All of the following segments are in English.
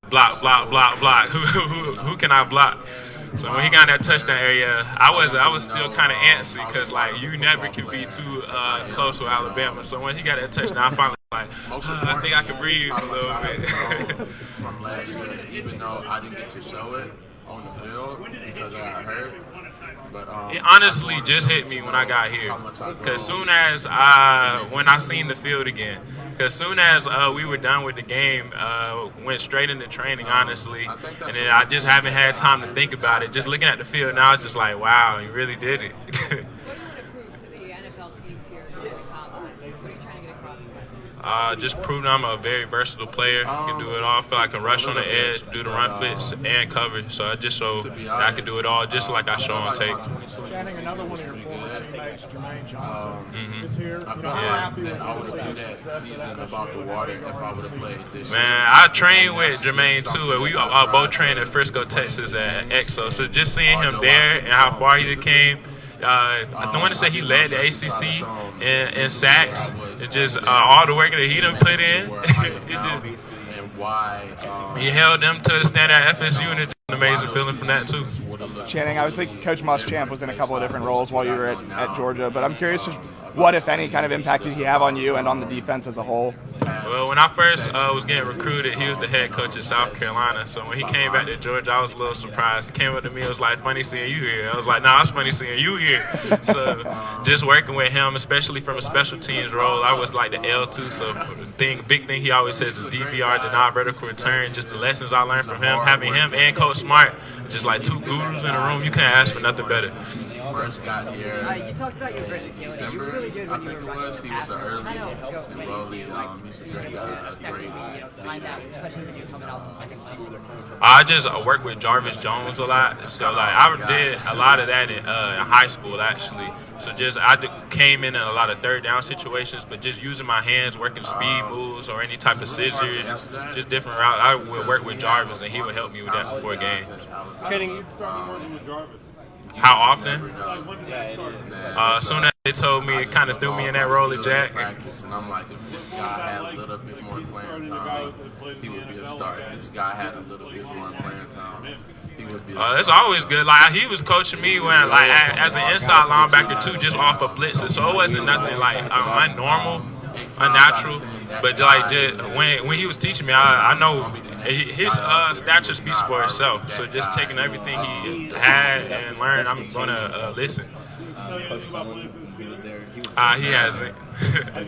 block, block, block, block. Who can I block? So when he got in that touchdown area, I was still kind of antsy because like you never can be too close with Alabama. So when he got that touchdown, I finally like I think I can breathe a little bit. From last year, even though I didn't get to show it on the field because I got hurt. But, it honestly just hit me when I got here. Because soon as when I seen the field again, because soon as we were done with the game, went straight into training, honestly. And then I just haven't had time to think about it. Just looking at the field now, it's just like, wow, he really did it. What do you want to prove to the NFL teams here in the conference? What are you trying to get across? Just proving I'm a very versatile player. I can do it all. I feel like I can rush on the edge, do the run fits, and cover. So I just show that I can do it all just like I show on tape. Channing, another one of your former teammates, Jermaine Johnson, is here. How happy that I would have played that season about the water if I would have played this year. Man, I trained with Jermaine too, and we both trained at Frisco, Texas at EXO. So just seeing him there and how far he came, I want to say he led the ACC in sacks. It just all the work that he done put in. He held them to the standard at FSU, and it's an amazing feeling from that too. Channing, obviously Coach Muschamp was in a couple of different roles while you were at Georgia, but I'm curious just what, if any, kind of impact did he have on you and on the defense as a whole? Well, when I first was getting recruited, he was the head coach at South Carolina. So when he came back to Georgia, I was a little surprised. He came up to me and was like, funny seeing you here. I was like, nah, it's funny seeing you here. So just working with him, especially from a special teams role, I was like the L2. So the big thing he always says is DVR, deny vertical return. Just the lessons I learned from him, having him and Coach Smart, just like two gurus in the room. You can't ask for nothing better. First got here. You talked about your versatility. You really did when you were rushing He was an early, slowly. he's a great guy. Find out, especially when you're coming out the second season. I just work with Jarvis Jones a lot. So like I did a lot of that in high school actually. So just came in a lot of third down situations, but just using my hands, working speed moves or any type of scissors, just different routes. I would work with Jarvis and he would help me with that before games. Channing, How often? As soon as they told me, it kind of threw me in that role at Jack. And I'm like, if this guy had a little bit more playing time, he would be a star. If this guy had a little bit more playing time, he would be a star. That's always good. Like he was coaching me when, like, as an inside linebacker too, just off of blitzes. So it wasn't nothing like unnormal, unnatural. But like just when he was teaching me, I know his stature speaks for itself. So just taking everything he had and learned, I'm gonna listen. Coach Sullivan, he was there. He hasn't.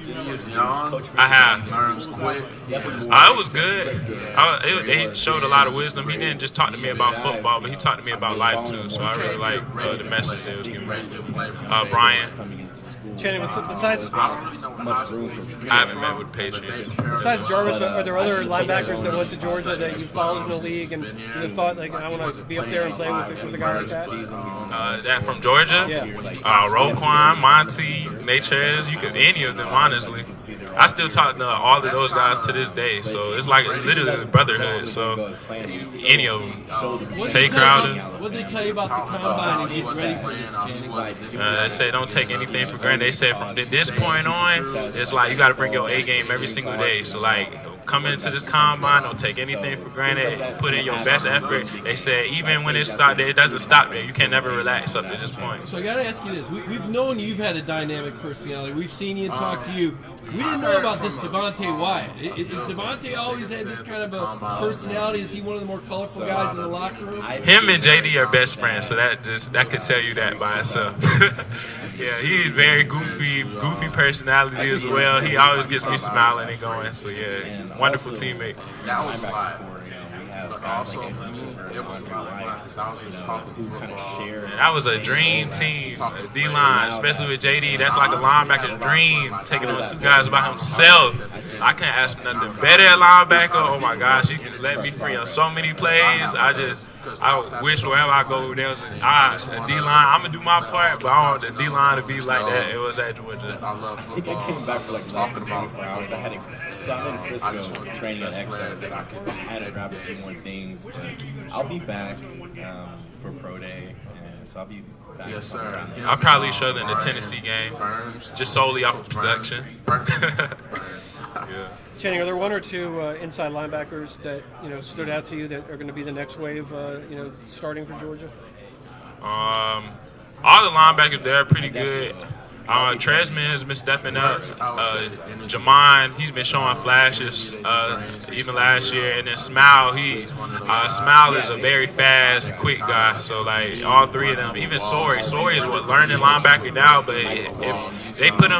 He was young. I have. Learns quick. It was good. They showed a lot of wisdom. He didn't just talk to me about football, but he talked to me about life too. So I really like the message they was giving me. Brian. Channing, besides Much room for I haven't met with Patriots. besides Jarvis, are there other linebackers that went to Georgia that you followed in the league and you thought like I want to be up there and play with a guy like that? That from Georgia? Yeah. Roquan, Monty, Natchez, you could any of them honestly. I still talk to all of those guys to this day, so it's like it's literally a brotherhood. So any of them. Tay Crowder. What did they tell you about the combine and getting ready for this, Channing? They say don't take anything for granted. They said from this point on, it's like you got to bring your A game every single day. So like coming into this combine, don't take anything for granted. Put in your best effort. They said even when it doesn't stop there. You can never relax up to this point. So I got to ask you this. We've known you've had a dynamic personality. We've seen you and talked to you. We didn't know about this Devontae Wyatt. Is Devontae always had this kind of a personality? Is he one of the more colorful guys in the locker room? Him and JD are best friends, so that could tell you that by itself. Yeah, he's very goofy personality as well. He always gets me smiling and going. So yeah, wonderful teammate. That was a lot. But also for me, it was a lot of fun because I was just talking football. That was a dream team, D-line, especially with JD. That's like a linebacker's dream, taking on two guys by himself. I can't ask for nothing better at linebacker. Oh my gosh, he can let me free on so many plays. I wish wherever I go, there was a D-line. I'm going to do my part, but I want the D-line to be like that. It was at Georgia. I think I came back for like less than 24 hours. So I'm in Frisco training at EXO. So I had to grab a few more things. But I'll be back for Pro Day, and so I'll be back. Yes, sir. I'll probably show them the Tennessee game, just solely off of production. Yeah. Channing, are there one or two inside linebackers that stood out to you that are going to be the next wave, starting for Georgia? All the linebackers there are pretty good. Tresman has been stepping up. Jamon, he's been showing flashes even last year. And then Smile, Smile is a very fast, quick guy. So like all three of them, even Sori is learning linebacker now, but if they put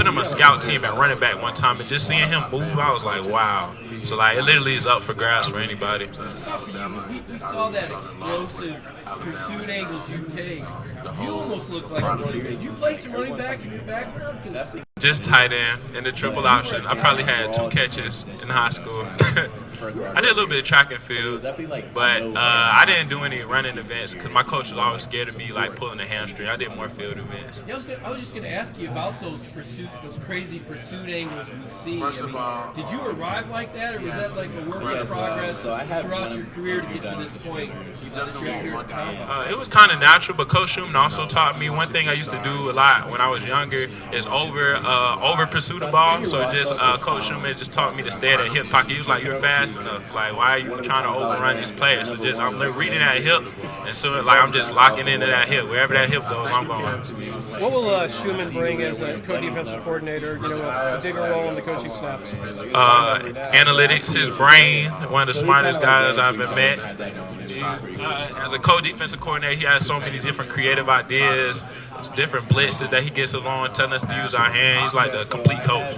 him a scout team at running back one time, and just seeing him move, I was like, wow. So like it literally is up for grabs for anybody. We saw that explosive pursuit angles you take. You almost look like a running back. You play some running back in your background? Just tight end in the triple option. I probably had 2 catches in high school. I did a little bit of track and field, but I didn't do any running events because my coach was always scared of me like pulling a hamstring. I did more field events. Yeah, I was just going to ask you about those crazy pursuit angles we see. Did you arrive like that, or was that like a work in progress throughout your career to get to this point? It was kind of natural, but Coach Schumann also taught me one thing I used to do a lot when I was younger is over pursue the ball. So just Coach Schumann just taught me to stay at that hip pocket. He was like, "You're fast enough. Like, why are you trying to overrun these players?" So just I'm reading that hip, and so like I'm just locking into that hip. Wherever that hip goes, I'm going. What will Schumann bring as a co-defensive coordinator? A bigger role in the coaching staff. Analytics, his brain, one of the smartest guys I've ever met. As a co-defensive coordinator, he has so many different creative ideas, different blitzes that he gets along, telling us to use our hands. He's like the complete coach.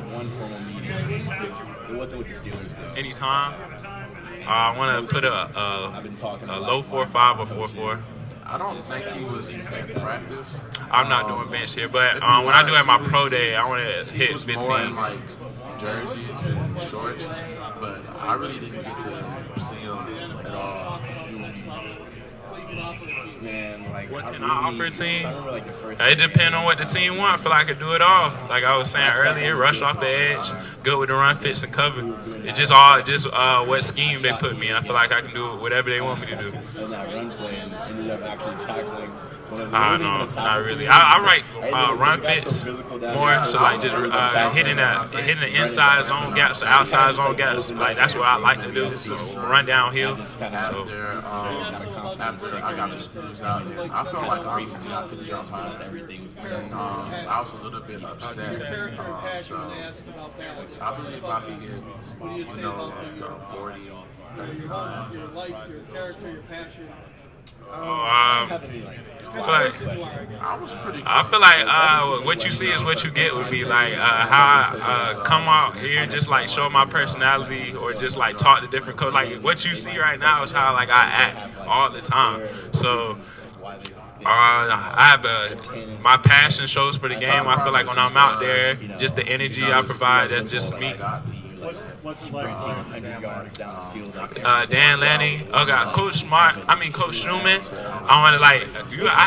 It wasn't with the Steelers, though. Anytime. I want to put a low 4.5 or 4.4. I don't think he was at practice. I'm not doing bench here, but when I do at my pro day, I want to hit 15. More in like jerseys and shorts, but I really didn't get to see him at all. Man, like, What can I offer a team? I remember, like, the first It depends on what the team wants. I feel like I could do it all. Like I was saying earlier, rush off the edge, good with the run, fits, and cover. It's just what scheme they put me in. I feel like I can do whatever they want me to do. And that run play and ended up actually tackling. No, not really. I write run fits more, so like just hitting the inside zone gaps, the outside zone gaps. Like that's what I like to do. So run downhill. So After I got the screws out, I felt like honestly I could jump high. Everything. I was a little bit upset. So I believe I could get 40. Your life, your character, your passion. I feel like what you see is what you get with me. Like how I come out here, just like show my personality, or just like talk to different coaches. Like what you see right now is how like I act all the time. So I have my passion shows for the game. I feel like when I'm out there, just the energy I provide, that's just me. What's it like? Dan Lanning. Coach Schumann. I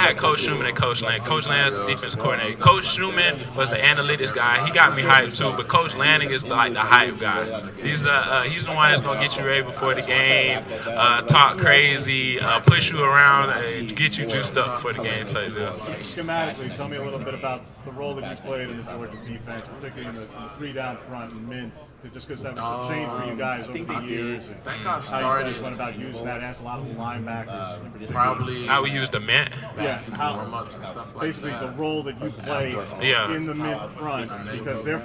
had Coach Schumann and Coach Lanning. Coach Lanning is the defense coordinator. Coach Schumann was the analytics guy. He got me hyped too, but Coach Lanning is the hype guy. He's the one that's gonna get you ready before the game, talk crazy, push you around, and get you juiced up before the game. Schematically, tell me a little bit about the role that you played in the Georgia defense, particularly in the 3 down front and mint, just because that was a change for you guys over the years. And That got how you guys started. went about using that, asked a lot of the linebackers. in particular. Probably How we use the mint. Yeah, warm-ups and stuff like basically that. the role that you play in the mid front, because they're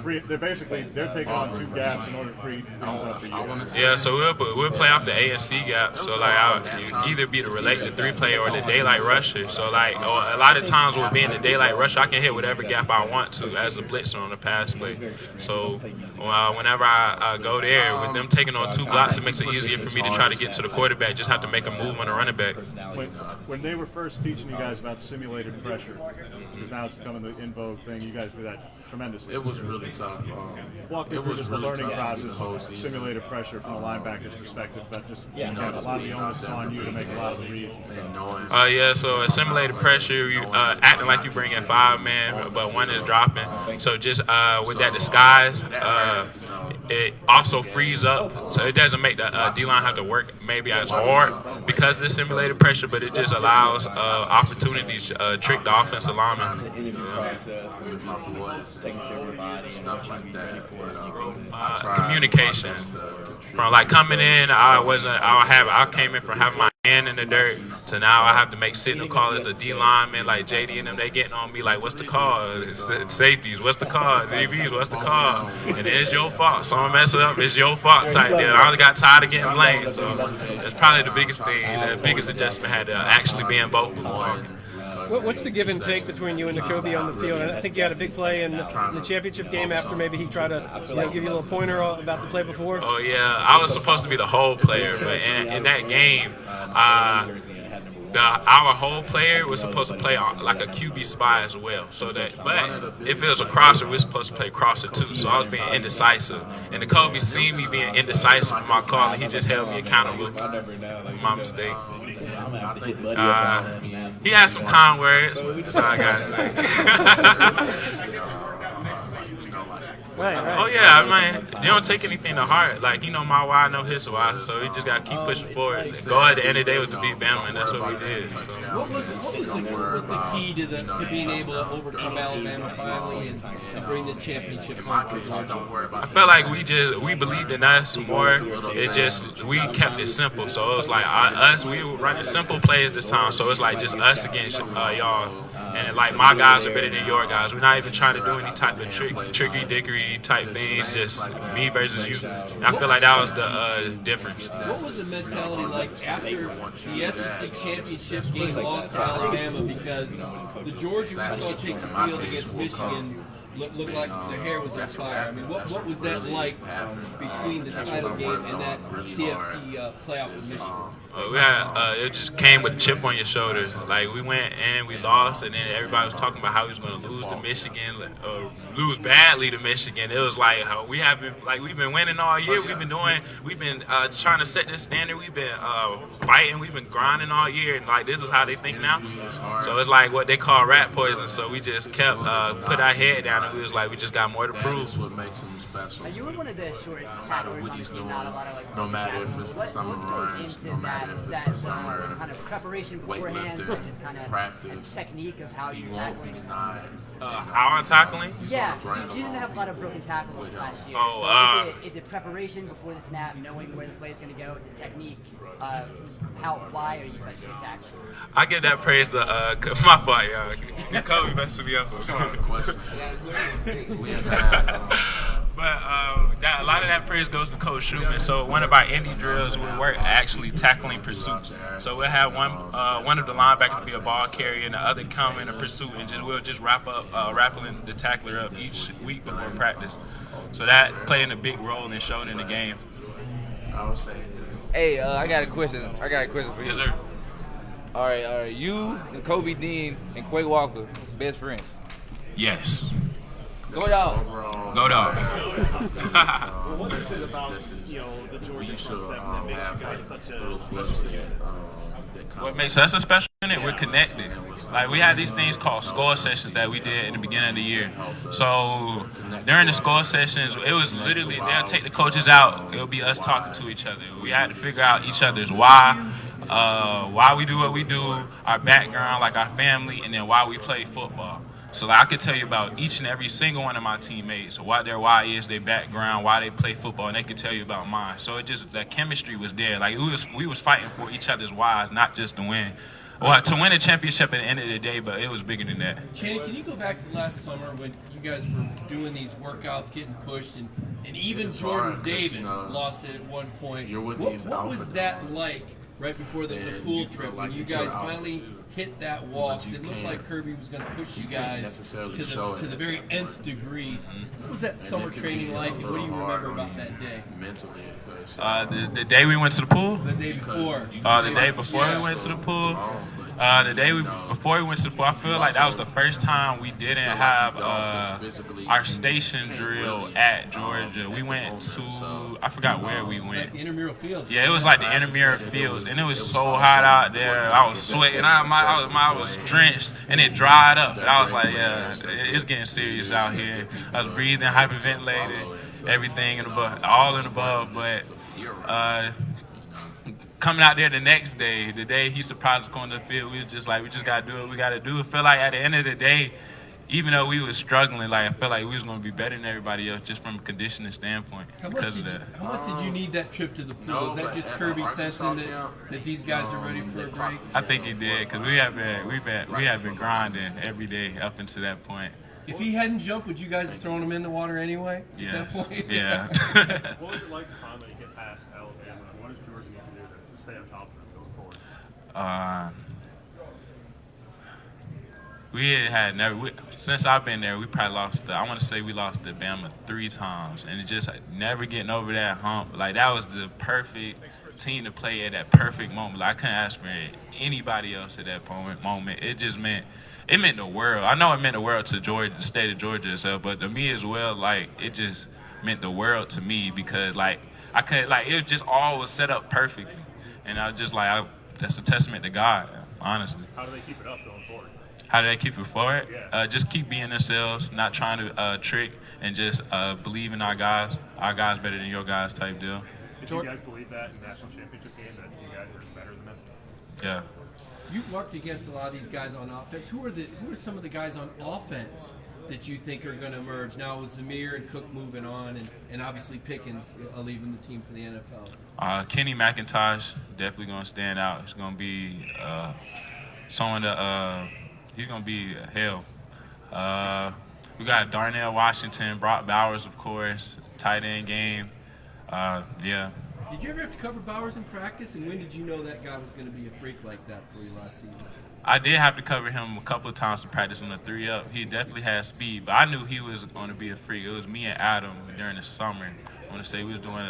taking on 2 gaps in order to free things up for you. Yeah, so we'll play off the A and C gap. So like I'll either be the related 3 player or the daylight rusher. So like a lot of times with being the daylight rusher, I can hit whatever gap I want to as a blitzer on the pass play. So whenever I go there with them taking on 2 blocks, it makes it easier for me to try to get to the quarterback. Just have to make a move on the running back. When they were first teaching you guys about simulated pressure, because now it's becoming the in vogue thing, you guys did that tremendously. It was really tough. Walk me It through was just the really learning tough process, the whole season. simulated pressure from a linebacker's perspective, but just a lot of the onus is on you to make a lot of the reads and stuff. So assimilated pressure, you acting like you bring in 5 men, but one is dropping. So just with that disguise, it also frees up, so it doesn't make the D-line have to work maybe as hard because of the simulated pressure, but it just allows opportunities to trick the offensive lineman. The interview process and just taking care of your body and trying to be ready for it. Communication. From like coming in, I came in from having my hand in the dirt to now I have to make signal calls to D linemen like JD and them. They getting on me like, what's the call? Safeties, what's the call? DBs, what's the call? And it's your fault. Someone mess it up, it's your fault type deal. I only got tired of getting blamed, so that's probably the biggest thing. The biggest adjustment had to actually be in both talking. What's the give and take between you and Nakobe on the field? I think you had a big play in the championship game after maybe he tried to give you a little pointer about the play before. Oh, yeah. I was supposed to be the whole player, but in that game, our whole player was supposed to play like a QB spy as well. But if it was a crosser, we were supposed to play crosser too. So I was being indecisive. And Nakobe seen me being indecisive with my call, and he just held me accountable for my mistake. He had some kind words. That's all I got to say. Right. Oh yeah, I mean, you don't take anything to heart. Like, you know my why, I know his why, so we just gotta keep pushing forward. And go at the end of the day with the beat Bama, and that's what we did. So. What was the key to being able to overcome Alabama finally and bring the championship home for Georgia? I felt like we believed in us more. We kept it simple. So it was like we were running simple plays this time. So it's like just us against y'all. And like my guys are better than your guys. We're not even trying to do any type of tricky dickery type things. Just me versus you. And I feel like that was the difference. What was the mentality like after the SEC championship game lost to Alabama? Because the Georgia we saw take the field against Michigan looked like their hair was on fire. I mean, what was that like between the title game and that CFP playoff with Michigan? It just came with a chip on your shoulder. Like, we went and we lost, and then everybody was talking about how we was going to lose to Michigan, lose badly to Michigan. It was like we've been winning all year. We've been trying to set this standard. We've been fighting. We've been grinding all year, and like this is how they think now. So it's like what they call rat poison. So we just kept put our head down, and we was like, we just got more to prove. What makes him special. You were one of the shortest tacklers on the team. Not a lot of no matter if it's the summer runs, no matter if it's the summer kind of preparation beforehand, and just kind of practice, technique of how you tackle. How I'm tackling? Yeah, you didn't have a lot of broken tackles last year. Oh, so is it preparation before the snap, knowing where the play is going to go? Is it technique? Why are you such a good tackler? I give that praise to my fault, y'all. Nakobe messing me up. But a lot of that praise goes to Coach Schumann. So one of our indie drills, we work actually tackling pursuits. So we'll have one of the linebackers be a ball carrier and the other come in a pursuit, and we'll just wrap up rappelling the tackler up each week before practice. So that playing a big role in showing in the game. I would say. Hey, I got a question. For you. Yes, sir. All right. You, Nakobe Dean, and Quay Walker, best friends. Yes. Go dog. Go dog. What is it about the Georgia front seven that makes you guys such a special unit? What makes us a special unit? We're connected. Like, we had these things called score sessions that we did in the beginning of the year. So during the score sessions, it was literally, they'll take the coaches out. It'll be us talking to each other. We had to figure out each other's why we do what we do, our background, like our family, and then why we play football. So like, I could tell you about each and every single one of my teammates, what their why is, their background, why they play football, and they could tell you about mine. So it just, the chemistry was there. Like, we was fighting for each other's whys, not just to win. Well, to win a championship at the end of the day, but it was bigger than that. Channing, can you go back to last summer when you guys were doing these workouts, getting pushed, and even Jordan Davis lost it at one point. What was that like right before the pool trip when you guys finally hit that walk? It looked like Kirby was going to push you guys to the very nth degree. What was that summer training like, and what do you remember about that day? The day we went to the pool? The day before. The day before we went to the pool? The day before we went to the pool, I feel like that was the first time we didn't have our station drill at Georgia. We went to, I forgot where we went. Like the intramural fields. Yeah, it was like the intramural fields, and it was so hot out there. I was sweating. I was drenched, and it dried up. And I was like, yeah, it's getting serious out here. I was breathing, hyperventilated, everything all in the above. But coming out there the next day, the day he surprised us going to the field, we was just like, we just got to do what we got to do. I feel like at the end of the day, even though we was struggling, like I felt like we was going to be better than everybody else just from a conditioning standpoint because of that. How much did you need that trip to the pool? Is that just Kirby sensing that these guys are ready for a break? I think he did because we have been grinding every day up until that point. If he hadn't jumped, would you guys have thrown him in the water anyway at that point? Yeah. What was it like to finally get past Alabama? What does Georgia need to do to stay on top of it going forward? Since I've been there, we probably I want to say we lost to Bama 3 times, and it just never getting over that hump. Like that was the perfect team to play at that perfect moment. Like I couldn't ask for anybody else at that moment. It just meant the world. I know it meant the world to Georgia, the state of Georgia itself, but to me as well, like it just meant the world to me because like I could it just all was set up perfectly, and I just that's a testament to God, honestly. How do they keep it up going forward? How do they keep it forward? Yeah. Just keep being themselves, not trying to trick, and just believe in our guys. Our guys better than your guys type deal. Did you guys believe that in the national championship game that you guys were better than them? Yeah. You worked against a lot of these guys on offense. Who are some of the guys on offense that you think are going to emerge? Now with Zamir and Cook moving on, and obviously Pickens leaving the team for the NFL. Kenny McIntosh definitely going to stand out. He's going to be someone that he's going to be hell. We got Darnell Washington, Brock Bowers, of course, tight end game. Yeah. Did you ever have to cover Bowers in practice, and when did you know that guy was going to be a freak like that for you last season? I did have to cover him a couple of times to practice on the 3-up. He definitely had speed, but I knew he was going to be a freak. It was me and Adam during the summer. I want to say we was doing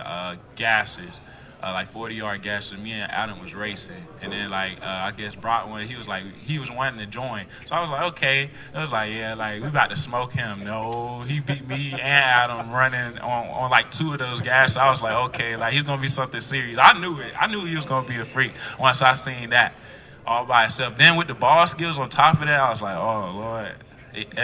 gasses, like 40-yard gasses. Me and Adam was racing, and then I guess Brock he was wanting to join. So I was like, okay. It was like, yeah, like we about to smoke him. No, he beat me and Adam running on like 2 of those gasses. I was like, okay, like he's gonna be something serious. I knew it. I knew he was gonna be a freak once I seen that all by itself. Then with the ball skills on top of that, I was like, oh Lord,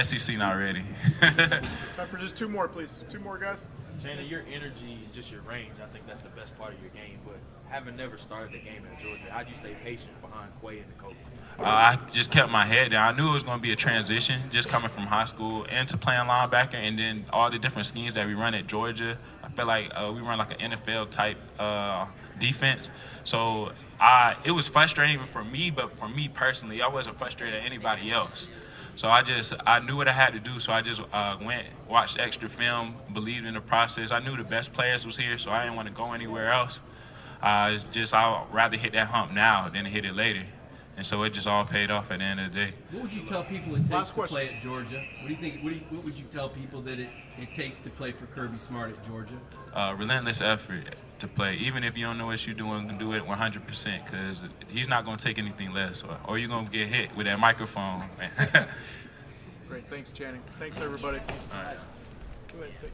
SEC not ready. Time for just 2 more, please. 2 more, guys. Channing, your energy and just your range, I think that's the best part of your game. But having never started the game at Georgia, how'd you stay patient behind Quay and Nakobe? I just kept my head down. I knew it was going to be a transition, just coming from high school into playing linebacker, and then all the different schemes that we run at Georgia. I feel like we run like an NFL type defense. So it was frustrating for me, but for me personally, I wasn't frustrated at anybody else. So I knew what I had to do, so I just went, watched extra film, believed in the process. I knew the best players was here, so I didn't want to go anywhere else. I'd rather hit that hump now than hit it later. And so it just all paid off at the end of the day. What would you tell people it takes to play at Georgia? What do you think? What would you tell people that it takes to play for Kirby Smart at Georgia? Relentless effort to play. Even if you don't know what you're doing, do it 100% because he's not going to take anything less, or you're going to get hit with that microphone. Great. Thanks, Channing. Thanks, everybody. All right.